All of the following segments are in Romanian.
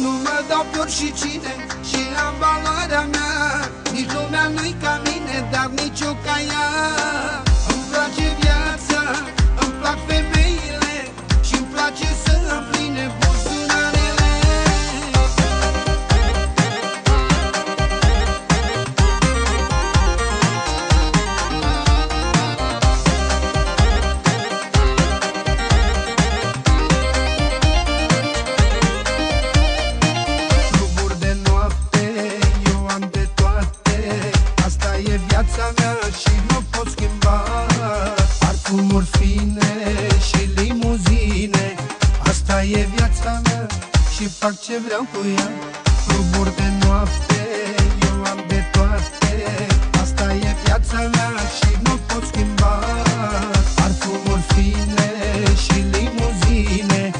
Nu mă dau pe oricine și am valoarea mea. Nici lumea nu-i ca mine, dar nici eu ca ea. Îmi place viața, îmi plac femeile și-mi place să îmi pline buzunarele. Cluburi de noapte, eu am de toate. Asta e viața mea și nu pot schimba. Parfumuri fine și limuzine, asta e viața mea și fac ce vreau cu ea. Cluburi de noapte, eu am de toate. Asta e viața mea și nu pot schimba. Parfumuri fine și limuzine,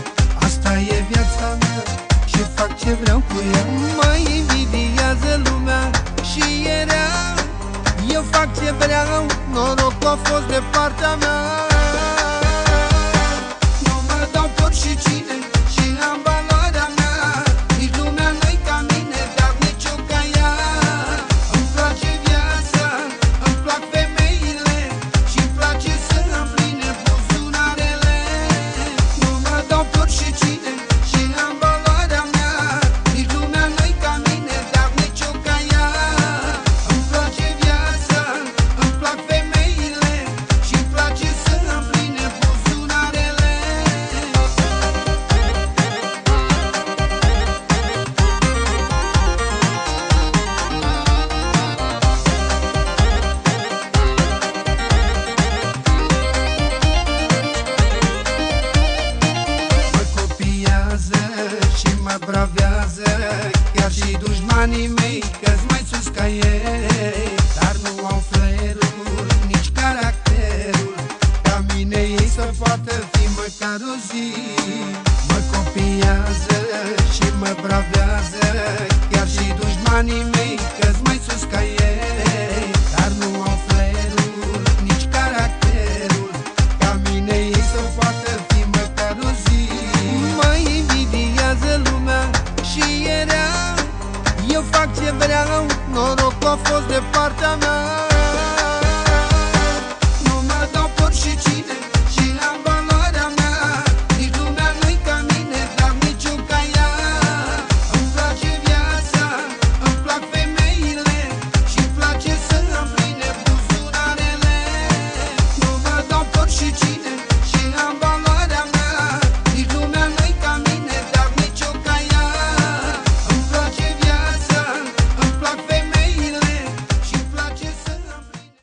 asta e viața mea și fac ce vreau cu ea. Mă invidiază lumea și e rea. Eu fac ce vreau, noroc a fost de partea mea. Nu mă dau pe oricine și am valoarea mea. Nici lumea nu-i ca mine, dar nici eu ca ea. Îmi place viața, îmi plac femeile și-mi place să îmi pline buzunarele. Nu mă dau pe oricine și am valoarea mea. Nici lumea nu-i ca mine, dar nici eu ca ea. Îmi place viața, îmi plac femeile și-mi place să îmi pline buzunarele. Mă copiază și mă bravează, chiar și dușmanii mei, că-s mai sus ca ei. Dar nu au flerul, nici caracterul, ca mine ei să poată fi măcar o zi. Mă copiază și mă bravează, chiar și dușmanii mei, că-s mai sus ca ei. Dar nu au flerul, nici caracterul, ca mine ei să poată fi măcar o zi. Mă invidiază lumea și e rea. Eu fac ce vreau, noroc a fost de partea mea.